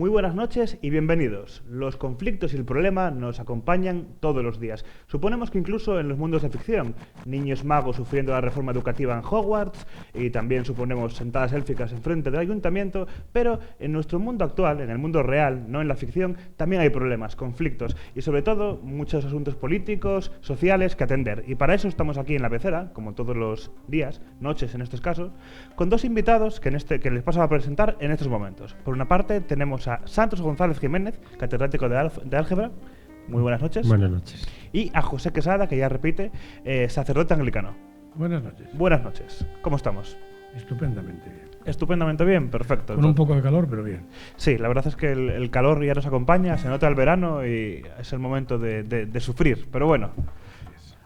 Muy buenas noches y bienvenidos. Los conflictos y el problema nos acompañan todos los días. Suponemos que incluso en los mundos de ficción, niños magos sufriendo la reforma educativa en Hogwarts y también suponemos sentadas élficas enfrente del ayuntamiento, pero en nuestro mundo actual, en el mundo real, no en la ficción, también hay problemas, conflictos y sobre todo muchos asuntos políticos, sociales que atender. Y para eso estamos aquí en La Pecera, como todos los días, noches en estos casos, con dos invitados que les paso a presentar en estos momentos. Por una parte tenemos a Santos González Jiménez, catedrático de álgebra. Muy buenas noches. Buenas noches. Y a José Quesada, que ya repite, sacerdote anglicano. Buenas noches. Buenas noches. ¿Cómo estamos? Estupendamente bien. Estupendamente bien, perfecto. Con un poco de calor, pero bien. Sí, la verdad es que el calor ya nos acompaña, se nota el verano y es el momento de sufrir. Pero bueno,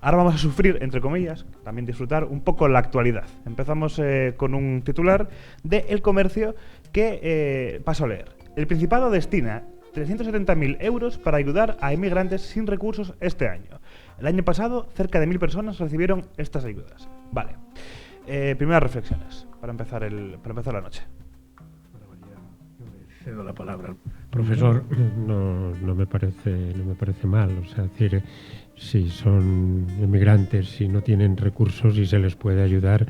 ahora vamos a sufrir, entre comillas, también disfrutar un poco la actualidad. Empezamos con un titular de El Comercio que paso a leer. El Principado destina 370.000 euros para ayudar a inmigrantes sin recursos este año. El año pasado, cerca de 1.000 personas recibieron estas ayudas. Vale. Primeras reflexiones para empezar la noche. Yo le cedo la palabra al profesor. No me parece mal. O sea, decir, si son inmigrantes, si no tienen recursos y se les puede ayudar,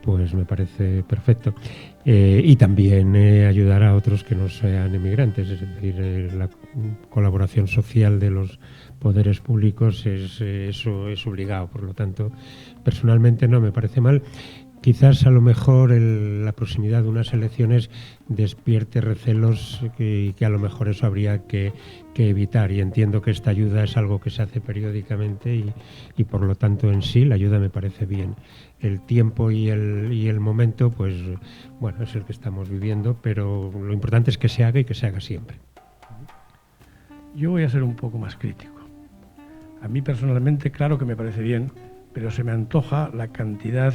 pues me parece perfecto. Y también ayudar a otros que no sean inmigrantes. Es decir, la colaboración social de los poderes públicos eso es obligado. Por lo tanto, personalmente no me parece mal. Quizás a lo mejor la proximidad de unas elecciones despierte recelos que a lo mejor eso habría que evitar, y entiendo que esta ayuda es algo que se hace periódicamente y por lo tanto en sí la ayuda me parece bien. El tiempo y el momento, pues bueno, es el que estamos viviendo, pero lo importante es que se haga y que se haga siempre. Yo voy a ser un poco más crítico. A mí personalmente, claro que me parece bien, pero se me antoja la cantidad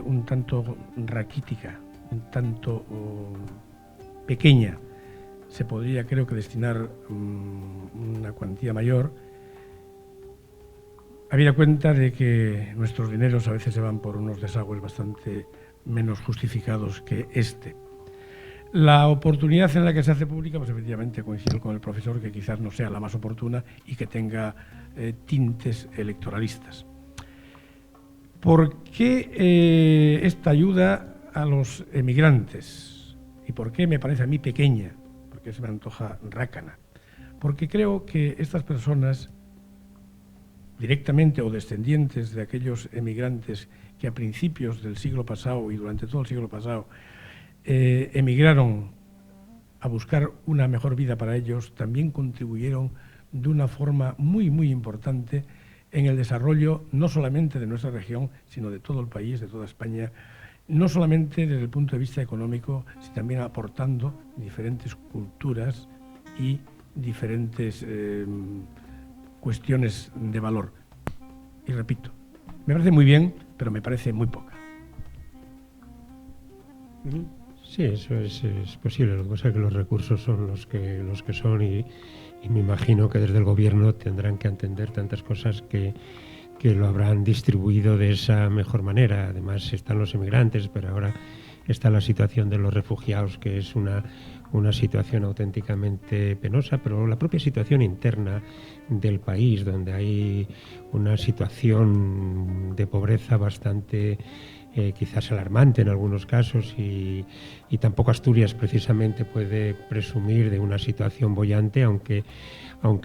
un tanto raquítica, un tanto pequeña. Se podría, creo que, destinar una cuantía mayor, habida cuenta de que nuestros dineros a veces se van por unos desagües bastante menos justificados que este. La oportunidad en la que se hace pública, pues efectivamente coincido con el profesor, que quizás no sea la más oportuna y que tenga tintes electoralistas. ¿Por qué esta ayuda a los emigrantes? ¿Y por qué me parece a mí pequeña? ¿Por qué se me antoja rácana? Porque creo que estas personas, directamente o descendientes de aquellos emigrantes que a principios del siglo pasado y durante todo el siglo pasado emigraron a buscar una mejor vida para ellos, también contribuyeron de una forma muy, muy importante en el desarrollo no solamente de nuestra región, sino de todo el país, de toda España, no solamente desde el punto de vista económico, sino también aportando diferentes culturas y diferentes cuestiones de valor. Y repito, me parece muy bien, pero me parece muy poca. Sí, eso es posible. Lo que pasa es que los recursos son los que son y me imagino que desde el gobierno tendrán que entender tantas cosas que lo habrán distribuido de esa mejor manera. Además están los inmigrantes, pero ahora está la situación de los refugiados, que es una situación auténticamente penosa, pero la propia situación interna del país, donde hay una situación de pobreza bastante quizás alarmante en algunos casos y tampoco Asturias precisamente puede presumir de una situación boyante, aunque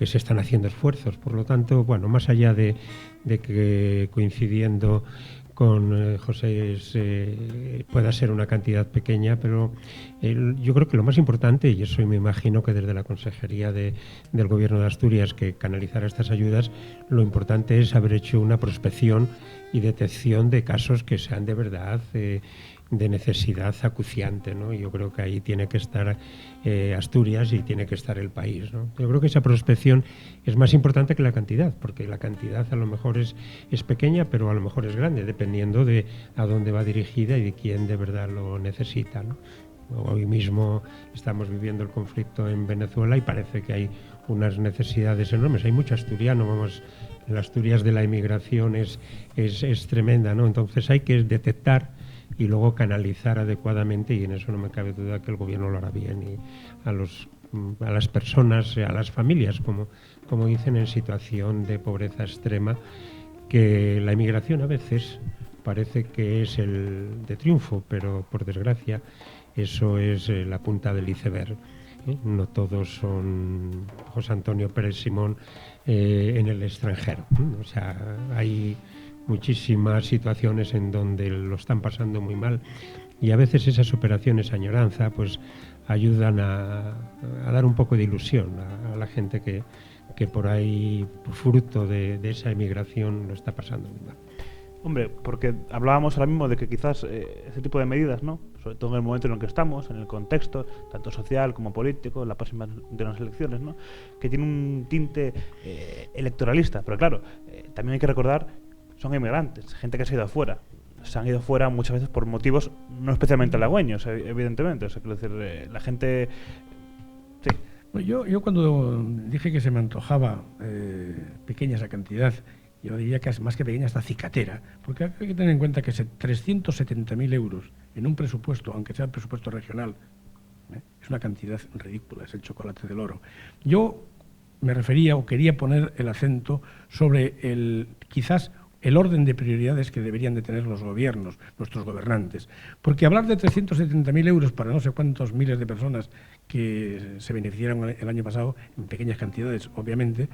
se están haciendo esfuerzos. Por lo tanto, bueno, más allá de que coincidiendo con José pueda ser una cantidad pequeña, pero yo creo que lo más importante, y eso me imagino que desde la Consejería del Gobierno de Asturias que canalizará estas ayudas, lo importante es haber hecho una prospección y detección de casos que sean de verdad de necesidad acuciante, ¿no? Yo creo que ahí tiene que estar Asturias y tiene que estar el país, ¿no? Yo creo que esa prospección es más importante que la cantidad, porque la cantidad a lo mejor es pequeña, pero a lo mejor es grande, dependiendo de a dónde va dirigida y de quién de verdad lo necesita, ¿no? Hoy mismo estamos viviendo el conflicto en Venezuela y parece que hay unas necesidades enormes. Hay mucho asturiano, la Asturias de la inmigración es tremenda, ¿no? Entonces hay que detectar y luego canalizar adecuadamente, y en eso no me cabe duda que el gobierno lo hará bien, y a las personas, a las familias, como dicen, en situación de pobreza extrema, que la inmigración a veces parece que es el de triunfo, pero por desgracia eso es la punta del iceberg. No todos son José Antonio Pérez Simón en el extranjero. O sea, hay muchísimas situaciones en donde lo están pasando muy mal, y a veces esas operaciones añoranza pues ayudan a dar un poco de ilusión a la gente que por ahí, fruto de esa emigración, lo está pasando muy mal. Hombre, porque hablábamos ahora mismo de que quizás ese tipo de medidas, ¿no?, sobre todo en el momento en el que estamos, en el contexto tanto social como político, la próxima de las elecciones, ¿no?, que tiene un tinte electoralista. Pero claro, también hay que recordar, son inmigrantes, gente que se ha ido afuera. Se han ido fuera muchas veces por motivos no especialmente halagüeños, evidentemente. O sea, quiero decir, la gente... Sí. Yo cuando dije que se me antojaba pequeña esa cantidad, yo diría que es más que pequeña, hasta cicatera, porque hay que tener en cuenta que 370.000 euros en un presupuesto, aunque sea el presupuesto regional, es una cantidad ridícula, es el chocolate del oro. Yo me refería o quería poner el acento sobre quizás el orden de prioridades que deberían de tener los gobiernos, nuestros gobernantes. Porque hablar de 370.000 euros para no sé cuántos miles de personas que se beneficiaron el año pasado, en pequeñas cantidades, obviamente,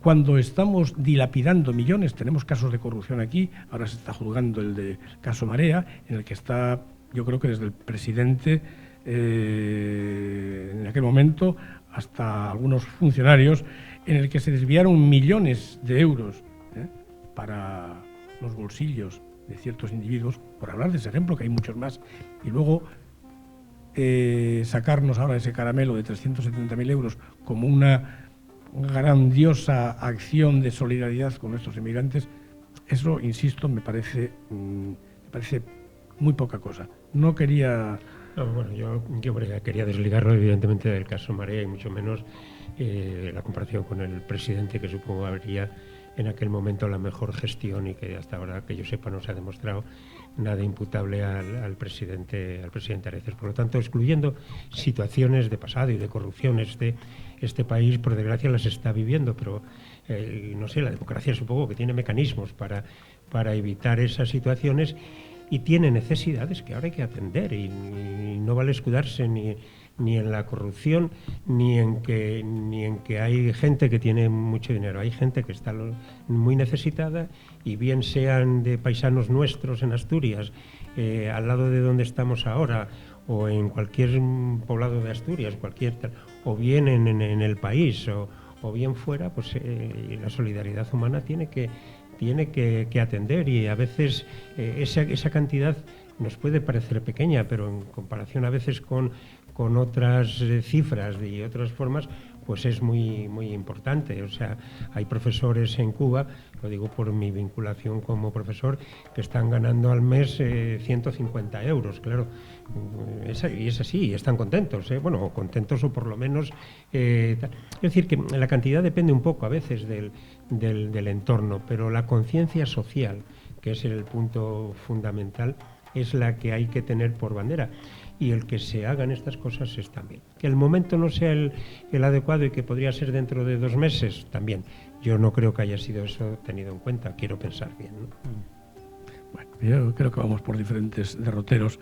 cuando estamos dilapidando millones, tenemos casos de corrupción aquí, ahora se está juzgando el del caso Marea, en el que está, yo creo que desde el presidente, en aquel momento, hasta algunos funcionarios, en el que se desviaron millones de euros para los bolsillos de ciertos individuos, por hablar de ese ejemplo, que hay muchos más, y luego sacarnos ahora ese caramelo de 370.000 euros como una grandiosa acción de solidaridad con nuestros inmigrantes, eso, insisto, me parece muy poca cosa. No quería... No, bueno, yo quería desligarlo evidentemente del caso Marea, y mucho menos la comparación con el presidente, que supongo habría en aquel momento la mejor gestión, y que hasta ahora, que yo sepa, no se ha demostrado nada imputable al presidente Areces. Por lo tanto, excluyendo situaciones de pasado y de corrupción, este país, por desgracia, las está viviendo, pero no sé, la democracia supongo que tiene mecanismos para evitar esas situaciones, y tiene necesidades que ahora hay que atender, y no vale escudarse ni en la corrupción, ni en que hay gente que tiene mucho dinero. Hay gente que está muy necesitada, y bien sean de paisanos nuestros en Asturias, al lado de donde estamos ahora, o en cualquier poblado de Asturias, o bien en el país, o bien fuera, pues la solidaridad humana tiene que atender, y a veces esa cantidad nos puede parecer pequeña, pero en comparación a veces con otras cifras y otras formas, pues es muy, muy importante. O sea, hay profesores en Cuba, lo digo por mi vinculación como profesor, que están ganando al mes 150 euros, claro. Y es así, están contentos, bueno, contentos, o por lo menos... Es decir, que la cantidad depende un poco a veces del entorno, pero la conciencia social, que es el punto fundamental, es la que hay que tener por bandera. Y el que se hagan estas cosas está bien. Que el momento no sea el adecuado, y que podría ser dentro de 2 meses, también. Yo no creo que haya sido eso tenido en cuenta, quiero pensar bien, ¿no? Bueno, yo creo que vamos por diferentes derroteros.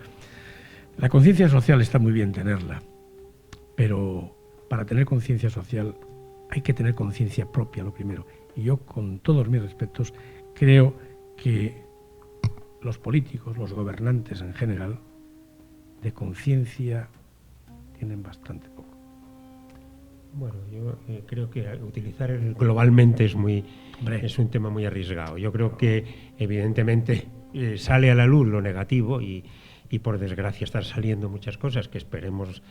La conciencia social está muy bien tenerla, pero para tener conciencia social hay que tener conciencia propia, lo primero. Y yo, con todos mis respetos, creo que los políticos, los gobernantes en general, de conciencia tienen bastante poco. Bueno, yo creo que utilizar globalmente es un tema muy arriesgado. Yo creo que evidentemente sale a la luz lo negativo, y por desgracia están saliendo muchas cosas que esperemos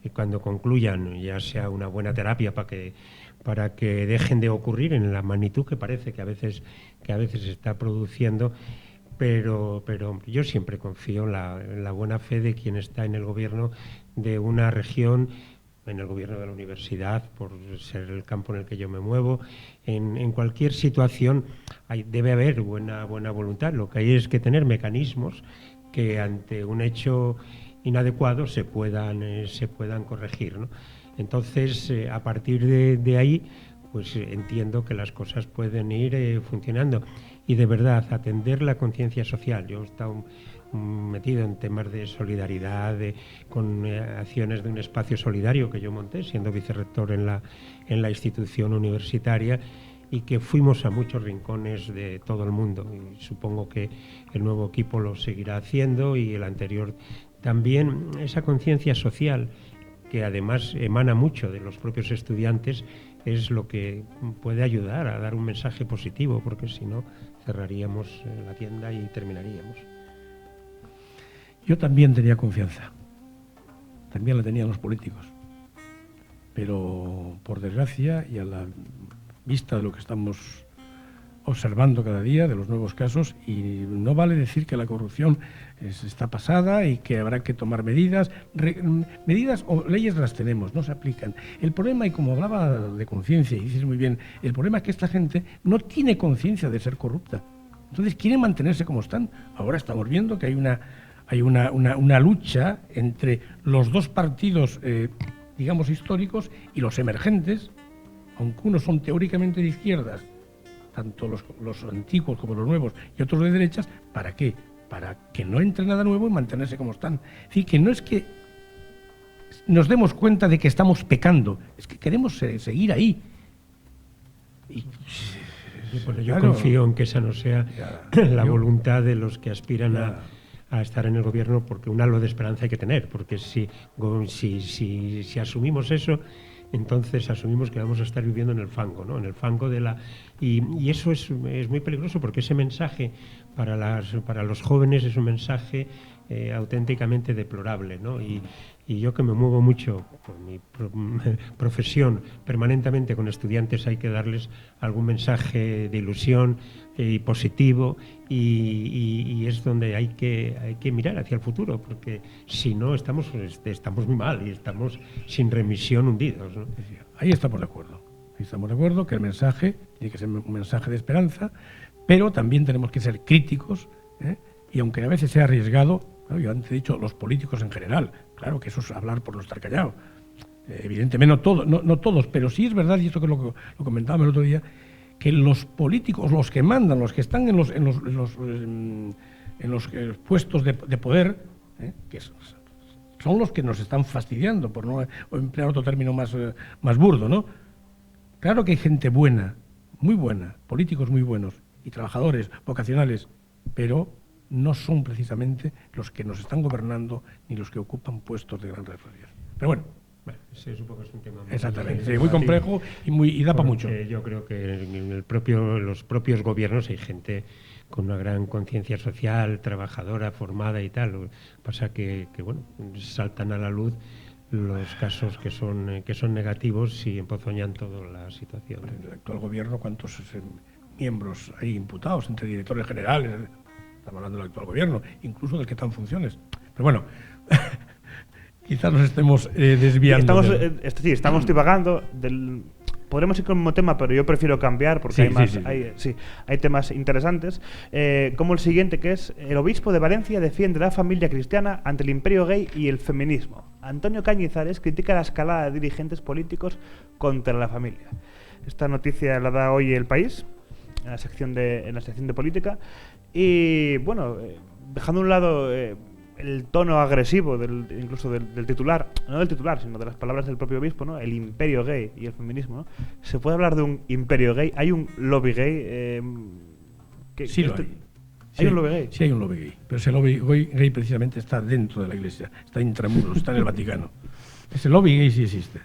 que cuando concluyan ya sea una buena terapia para que dejen de ocurrir en la magnitud que parece que a veces se está produciendo. Pero yo siempre confío en la buena fe de quien está en el gobierno de una región, en el gobierno de la universidad, por ser el campo en el que yo me muevo. En cualquier situación debe haber buena voluntad. Lo que hay es que tener mecanismos que ante un hecho inadecuado se puedan corregir, ¿no? Entonces, a partir de ahí, pues entiendo que las cosas pueden ir funcionando. Y de verdad, atender la conciencia social. Yo he estado metido en temas de solidaridad, con acciones de un espacio solidario que yo monté, siendo vicerrector en la institución universitaria, y que fuimos a muchos rincones de todo el mundo. Y supongo que el nuevo equipo lo seguirá haciendo, y el anterior también. Esa conciencia social, que además emana mucho de los propios estudiantes, es lo que puede ayudar a dar un mensaje positivo, porque si no cerraríamos la tienda y terminaríamos. Yo también tenía confianza, también la tenían los políticos, pero por desgracia y a la vista de lo que estamos observando cada día, de los nuevos casos, y no vale decir que la corrupción está pasada y que habrá que tomar medidas o leyes las tenemos, no se aplican. El problema, y como hablaba de conciencia, y dices muy bien, el problema es que esta gente no tiene conciencia de ser corrupta, entonces quieren mantenerse como están. Ahora estamos viendo que hay una lucha entre los dos partidos, digamos, históricos, y los emergentes, aunque unos son teóricamente de izquierdas, tanto los antiguos como los nuevos, y otros de derechas. ¿Para qué? Para que no entre nada nuevo y mantenerse como están. Es decir, que no es que nos demos cuenta de que estamos pecando, es que queremos seguir ahí. Y, yo confío en que esa no sea la voluntad de los que aspiran a estar en el gobierno, porque un halo de esperanza hay que tener, porque si asumimos eso, entonces asumimos que vamos a estar viviendo en el fango, ¿no? En el fango de la... Y eso es muy peligroso, porque ese mensaje para los jóvenes es un mensaje auténticamente deplorable, ¿no? Y yo, que me muevo mucho por mi profesión permanentemente con estudiantes, hay que darles algún mensaje de ilusión y positivo, y es donde hay que mirar hacia el futuro, porque si no estamos muy mal y estamos sin remisión hundidos, ¿no? Ahí estamos de acuerdo. Estamos de acuerdo que el mensaje tiene que ser un mensaje de esperanza, pero también tenemos que ser críticos, y aunque a veces sea arriesgado, claro, yo antes he dicho los políticos en general, claro que eso es hablar por no estar callado. Evidentemente no todos, pero sí es verdad, y esto que lo comentábamos el otro día, que los políticos, los que mandan, los que están en los puestos de poder, que son los que nos están fastidiando, por no emplear otro término más burdo, ¿no? Claro que hay gente buena, muy buena, políticos muy buenos y trabajadores vocacionales, pero no son precisamente los que nos están gobernando ni los que ocupan puestos de gran responsabilidad. Pero bueno, ese supongo que es un tema muy complejo y da para mucho. Yo creo que en los propios gobiernos hay gente con una gran conciencia social, trabajadora, formada y tal. Lo que pasa que bueno, saltan a la luz los casos que son negativos y empozoñan toda la situación. En el actual gobierno, ¿cuántos miembros hay imputados entre directores generales? Estamos hablando del actual gobierno, incluso del que está en funciones. Pero bueno, quizás nos estemos desviando. Estamos divagando. Podremos ir con el mismo tema, pero yo prefiero cambiar porque hay temas interesantes. Como el siguiente, que es: el obispo de Valencia defiende la familia cristiana ante el imperio gay y el feminismo. Antonio Cañizares critica la escalada de dirigentes políticos contra la familia. Esta noticia la da hoy El País, en la sección de política. Y bueno, dejando a un lado el tono agresivo incluso del titular, no del titular, sino de las palabras del propio obispo, ¿no? El imperio gay y el feminismo, ¿no? ¿Se puede hablar de un imperio gay? ¿Hay un lobby gay? Sí lo hay. ¿Hay un lobby gay? Sí hay un lobby gay, pero ese lobby gay precisamente está dentro de la Iglesia, está intramuros, está en el Vaticano. Ese lobby gay sí existe.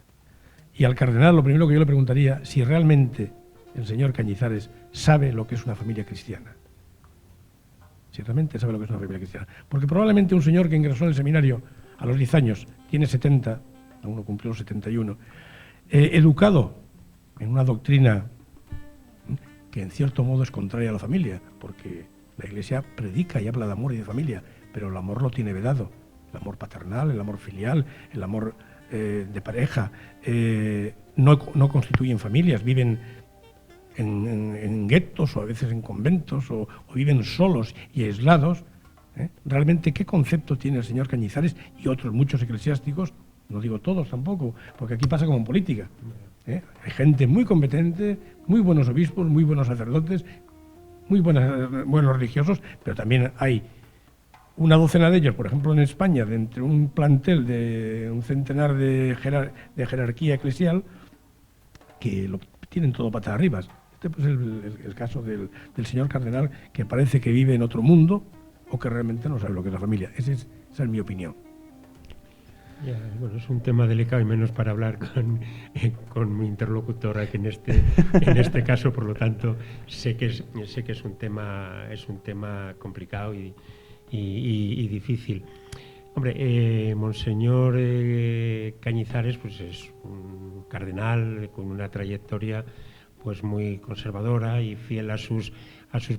Y al cardenal lo primero que yo le preguntaría, si realmente el señor Cañizares sabe lo que es una familia cristiana. Si realmente sabe lo que es una familia cristiana. Porque probablemente un señor que ingresó en el seminario a los 10 años, tiene 70, aún no cumplió los 71, educado en una doctrina que en cierto modo es contraria a la familia, porque la Iglesia predica y habla de amor y de familia, pero el amor lo tiene vedado. El amor paternal, el amor filial, el amor de pareja, no constituyen familias, viven en guetos o a veces en conventos o viven solos y aislados. Realmente, ¿qué concepto tiene el señor Cañizares y otros muchos eclesiásticos? No digo todos tampoco, porque aquí pasa como en política. Hay gente muy competente, muy buenos obispos, muy buenos sacerdotes, muy buenos religiosos, pero también hay una docena de ellos, por ejemplo en España, de entre un plantel de un centenar de jerarquía eclesial, que lo tienen todo patas arriba. Este pues, es el caso del señor cardenal, que parece que vive en otro mundo o que realmente no sabe lo que es la familia. Esa es mi opinión. Ya, bueno, es un tema delicado y menos para hablar con mi interlocutora, que en este caso, por lo tanto, sé que es un tema complicado y difícil. Hombre, Monseñor Cañizares pues es un cardenal con una trayectoria pues muy conservadora y fiel a sus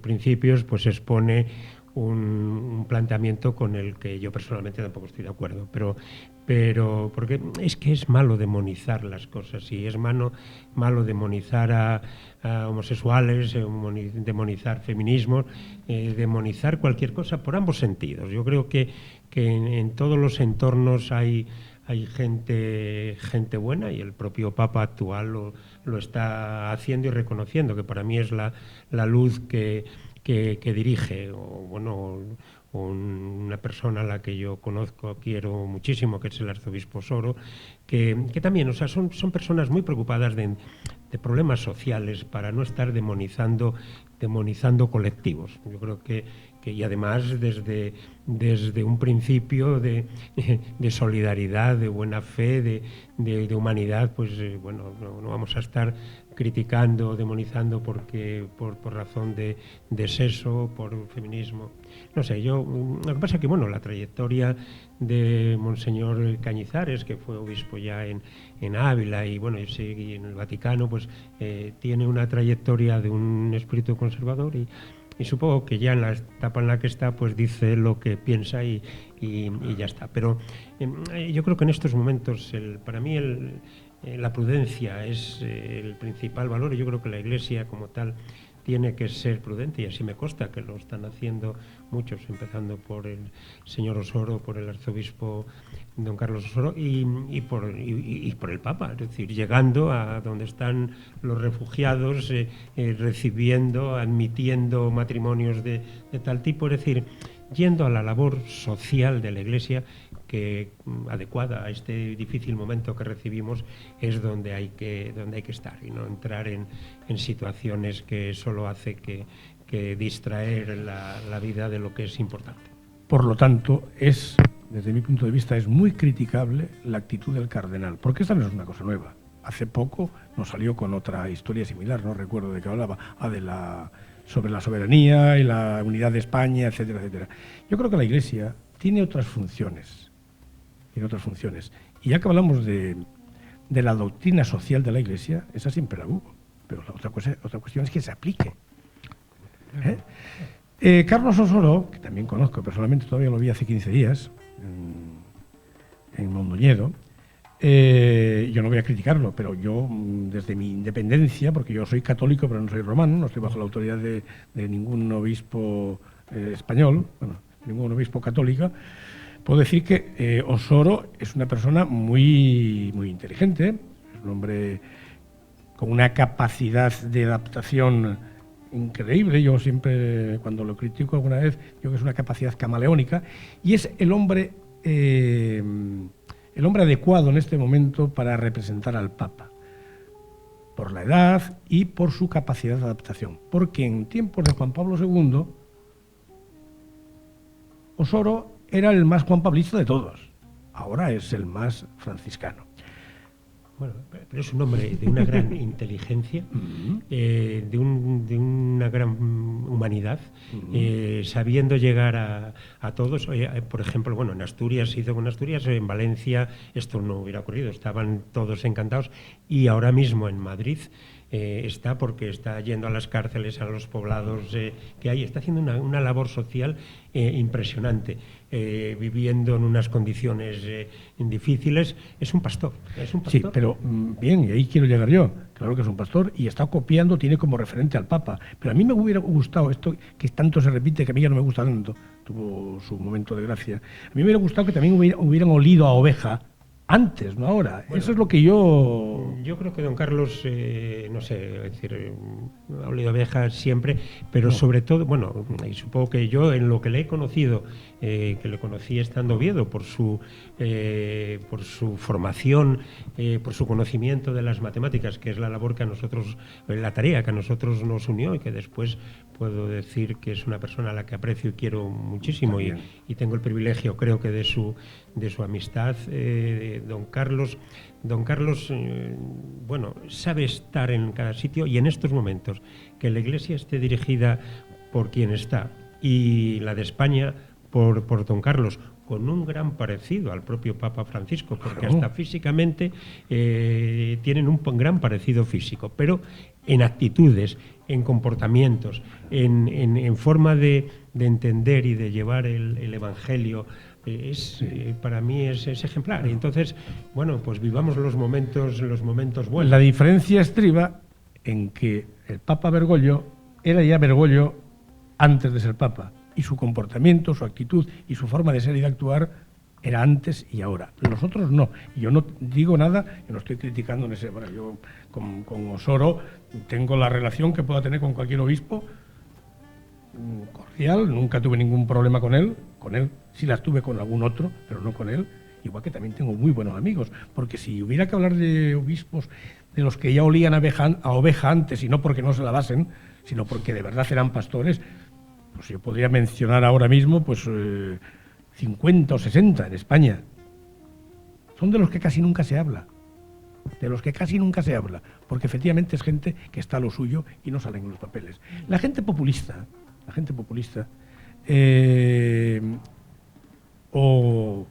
principios, pues expone un planteamiento con el que yo personalmente tampoco estoy de acuerdo, pero porque es que es malo demonizar las cosas, y es malo demonizar a homosexuales, demonizar feminismos, demonizar cualquier cosa por ambos sentidos. Yo creo que en todos los entornos hay gente buena, y el propio Papa actual lo está haciendo y reconociendo, que para mí es la luz que dirige, una persona a la que yo conozco, quiero muchísimo, que es el arzobispo Osoro, que también, son personas muy preocupadas de problemas sociales, para no estar demonizando colectivos. Yo creo que y además desde un principio de solidaridad, de buena fe, de humanidad, pues no vamos a estar criticando, demonizando por razón de sexo, por feminismo. No sé, lo que pasa es que la trayectoria de Monseñor Cañizares, que fue obispo ya en Ávila y y en el Vaticano, pues tiene una trayectoria de un espíritu conservador, y supongo que ya en la etapa en la que está, pues dice lo que piensa y ya está. Pero yo creo que en estos momentos, para mí, la prudencia es el principal valor, y yo creo que la Iglesia como tal tiene que ser prudente, y así me consta que lo están haciendo muchos, empezando por el señor Osoro, por el arzobispo don Carlos Osoro y por el Papa, es decir, llegando a donde están los refugiados, recibiendo, admitiendo matrimonios de tal tipo, es decir, yendo a la labor social de la Iglesia, que adecuada a este difícil momento que recibimos, es donde hay que estar, y no entrar en situaciones que solo hace que distraer la vida de lo que es importante. Por lo tanto, desde mi punto de vista, es muy criticable la actitud del cardenal, porque esta no es una cosa nueva. Hace poco nos salió con otra historia similar, no recuerdo de qué hablaba, sobre la soberanía y la unidad de España, etcétera, etcétera. Yo creo que la Iglesia tiene otras funciones. Y ya que hablamos de la doctrina social de la Iglesia, esa siempre la hubo. Pero la otra cuestión es que se aplique. Carlos Osoro, que también conozco personalmente, todavía lo vi hace 15 días, en Mondoñedo, yo no voy a criticarlo, pero yo, desde mi independencia, porque yo soy católico pero no soy romano, no estoy bajo la autoridad de ningún obispo español, ningún obispo católico, puedo decir que Osoro es una persona muy, muy inteligente, es un hombre con una capacidad de adaptación increíble. Yo siempre, cuando lo critico alguna vez, digo que es una capacidad camaleónica, y es el hombre adecuado en este momento para representar al Papa, por la edad y por su capacidad de adaptación. Porque en tiempos de Juan Pablo II, Osoro era el más juanpablista de todos. Ahora es el más franciscano. Bueno, pero es un hombre de una gran inteligencia, de una gran humanidad, sabiendo llegar a todos. Por ejemplo, en Asturias, hizo con Asturias, en Valencia esto no hubiera ocurrido, estaban todos encantados, y ahora mismo en Madrid está porque está yendo a las cárceles, a los poblados que hay, está haciendo una labor social impresionante, viviendo en unas condiciones difíciles. Es un pastor. Sí, pero bien, y ahí quiero llegar yo. Claro que es un pastor y está copiando, tiene como referente al Papa. Pero a mí me hubiera gustado esto, que tanto se repite, que a mí ya no me gusta tanto, tuvo su momento de gracia. A mí me hubiera gustado que también hubieran olido a oveja antes, no ahora. Bueno, eso es lo que yo creo que don Carlos, no sé, es decir, ha olido abejas siempre, pero sobre todo, bueno, y supongo que yo en lo que le he conocido, que le conocí estando Oviedo, por su formación, por su conocimiento de las matemáticas, que es la labor que a nosotros, la tarea que a nosotros nos unió y que después puedo decir que es una persona a la que aprecio y quiero muchísimo y tengo el privilegio, creo que de su amistad. Don Carlos, bueno, sabe estar en cada sitio, y en estos momentos que la Iglesia esté dirigida por quien está y la de España por don Carlos, con un gran parecido al propio Papa Francisco, porque hasta físicamente tienen un gran parecido físico, pero en actitudes, en comportamientos, en forma de entender y de llevar el Evangelio, para mí es ejemplar. Y entonces, bueno, pues vivamos los momentos buenos. La diferencia estriba en que el Papa Bergoglio era ya Bergoglio antes de ser Papa, y su comportamiento, su actitud y su forma de ser y de actuar era antes y ahora. Nosotros no. Y yo no digo nada, yo no estoy criticando en ese. Bueno, yo con Osoro tengo la relación que pueda tener con cualquier obispo, cordial, nunca tuve ningún problema con él sí las tuve con algún otro, pero no con él, igual que también tengo muy buenos amigos, porque si hubiera que hablar de obispos de los que ya olían a oveja antes, y no porque no se la basen, sino porque de verdad eran pastores, pues yo podría mencionar ahora mismo 50 o 60 en España. Son de los que casi nunca se habla. Porque efectivamente es gente que está a lo suyo y no salen en los papeles. La gente populista, o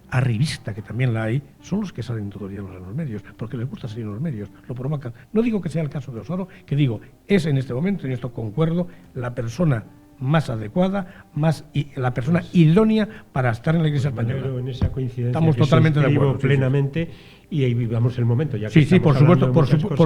arribista, que también la hay, son los que salen todos los días en los medios, porque les gusta salir en los medios, lo provocan. No digo que sea el caso de Osoro, que digo, es en este momento, en esto concuerdo, la persona más adecuada, la persona idónea para estar en la Iglesia española. En esa coincidencia estamos totalmente de acuerdo. Plenamente, y ahí vivamos el momento. Ya que por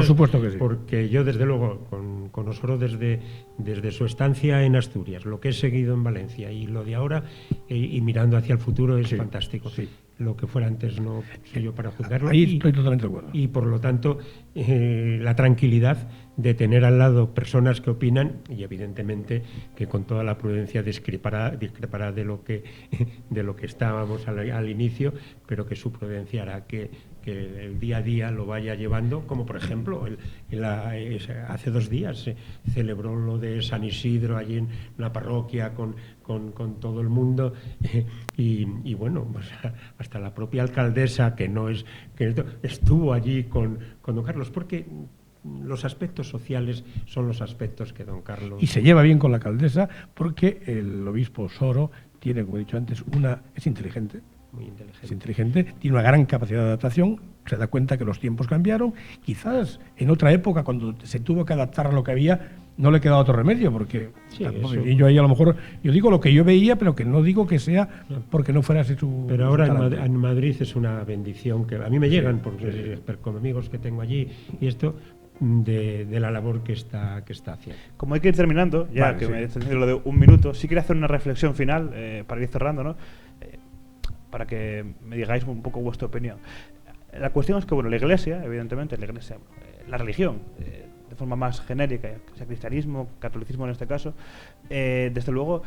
supuesto que sí. Porque yo, desde luego, con Osoro, desde su estancia en Asturias, lo que he seguido en Valencia y lo de ahora, y mirando hacia el futuro, es fantástico. Sí. Lo que fuera antes no soy yo para juzgarlo. Ahí estoy totalmente de acuerdo. Y por lo tanto, la tranquilidad de tener al lado personas que opinan, y evidentemente que con toda la prudencia discrepará de lo que estábamos al inicio, pero que su prudencia hará que el día a día lo vaya llevando, como por ejemplo hace 2 días se celebró lo de San Isidro allí en la parroquia con todo el mundo, y bueno, pues hasta la propia alcaldesa que estuvo allí con don Carlos, porque los aspectos sociales son los aspectos que don Carlos... Y se lleva bien con la alcaldesa porque el obispo Osoro tiene, como he dicho antes, es inteligente. Muy inteligente. Es inteligente, tiene una gran capacidad de adaptación, se da cuenta que los tiempos cambiaron. Quizás en otra época, cuando se tuvo que adaptar a lo que había, no le quedaba otro remedio, porque y yo ahí a lo mejor, yo digo lo que yo veía, pero que no digo que sea porque no fuera así su... Pero ahora en Madrid es una bendición que a mí me llegan, porque con amigos que tengo allí, y esto... De la labor que está haciendo. Como hay que ir terminando, ya que me he extendido lo de 1 minuto, sí quería hacer una reflexión final para ir cerrando, ¿no? Para que me digáis un poco vuestra opinión. La cuestión es que, bueno, la Iglesia, evidentemente, la religión, de forma más genérica, sea cristianismo, catolicismo en este caso, desde luego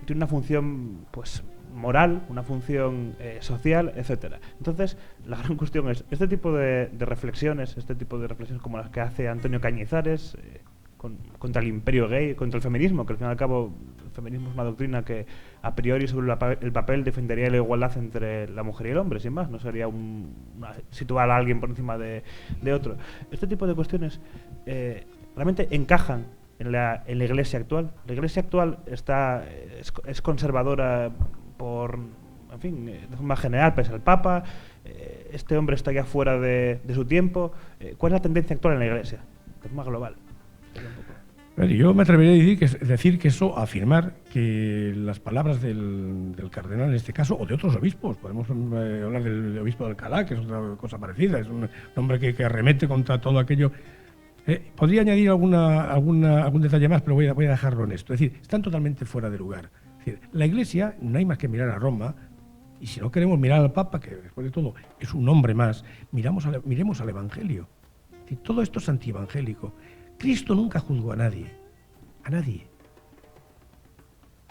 tiene una función, pues, moral, una función social, etcétera. Entonces, la gran cuestión es, este tipo de reflexiones como las que hace Antonio Cañizares, contra el imperio gay, contra el feminismo, que al fin y al cabo el feminismo es una doctrina que a priori sobre el papel defendería la igualdad entre la mujer y el hombre, sin más, no sería situar a alguien por encima de otro. Este tipo de cuestiones realmente encajan en la Iglesia actual. La Iglesia actual es conservadora en fin, de forma general, pese al Papa. Este hombre está ya fuera de su tiempo. ¿Cuál es la tendencia actual en la Iglesia? de forma global. Yo me atrevería a decir que eso, afirmar que las palabras del cardenal en este caso, o de otros obispos, podemos hablar del obispo de Alcalá, que es otra cosa parecida, es un hombre que arremete contra todo aquello. Podría añadir algún detalle más, pero voy a dejarlo en esto. Es decir, están totalmente fuera de lugar. Es decir, la Iglesia, no hay más que mirar a Roma, y si no queremos mirar al Papa, que después de todo es un hombre más, miremos al Evangelio. Es decir, todo esto es antievangélico. Cristo nunca juzgó a nadie. A nadie.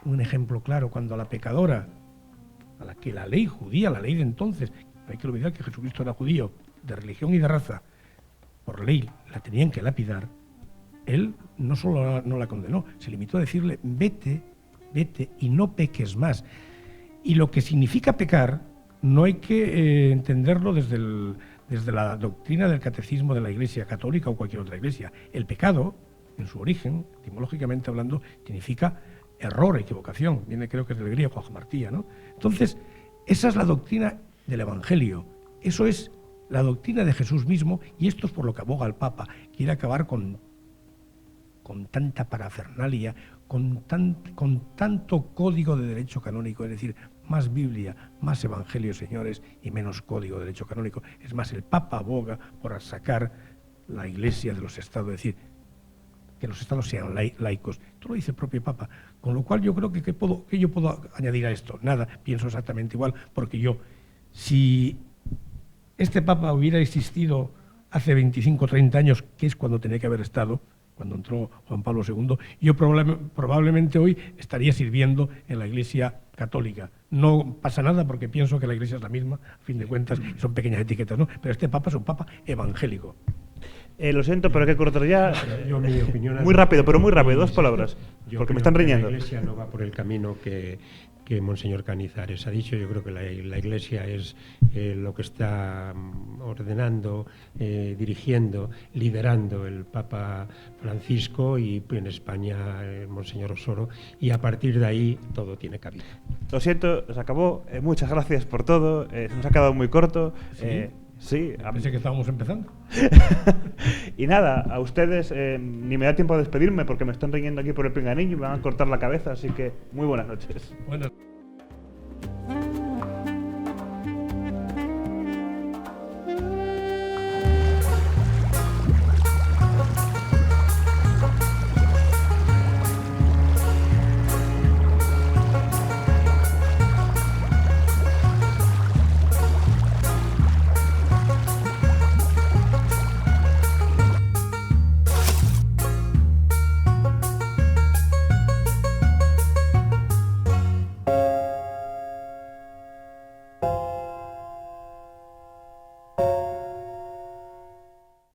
Un ejemplo claro, cuando a la pecadora, a la que la ley judía, la ley de entonces, no hay que olvidar que Jesucristo era judío, de religión y de raza, por ley la tenían que lapidar, él no solo no la condenó, se limitó a decirle, vete y no peques más. Y lo que significa pecar no hay que entenderlo desde la doctrina del catecismo de la Iglesia católica o cualquier otra iglesia. El pecado, en su origen, etimológicamente hablando, significa error, equivocación. Viene, creo que es del griego, hamartía, ¿no? Entonces, esa es la doctrina del Evangelio. Eso es la doctrina de Jesús mismo, y esto es por lo que aboga el Papa. Quiere acabar con tanta parafernalia, con tanto código de derecho canónico, es decir, más Biblia, más Evangelio, señores, y menos código de derecho canónico. Es más, el Papa aboga por sacar la Iglesia de los estados, es decir, que los estados sean laicos. Esto lo dice el propio Papa. Con lo cual yo creo que ¿qué yo puedo añadir a esto? Nada, pienso exactamente igual, porque si este Papa hubiera existido hace 25 o 30 años, que es cuando tenía que haber estado, cuando entró Juan Pablo II, yo probablemente hoy estaría sirviendo en la Iglesia católica. No pasa nada porque pienso que la Iglesia es la misma, a fin de cuentas, son pequeñas etiquetas, ¿no? Pero este Papa es un Papa evangélico. Lo siento, pero hay que cortar ya. Mi opinión muy rápido, pero muy rápido, 2 palabras, porque me están riñendo. La Iglesia no va por el camino que Monseñor Canizares ha dicho. Yo creo que la Iglesia es lo que está ordenando, dirigiendo, liderando el Papa Francisco, y en España el Monseñor Osoro, y a partir de ahí todo tiene cabida. Lo siento, se acabó. Muchas gracias por todo. Se nos ha quedado muy corto. ¿Sí? Sí, pensé que estábamos empezando. Y nada, a ustedes ni me da tiempo a despedirme porque me están riñendo aquí por el pinganillo y me van a cortar la cabeza, así que muy buenas noches. Buenas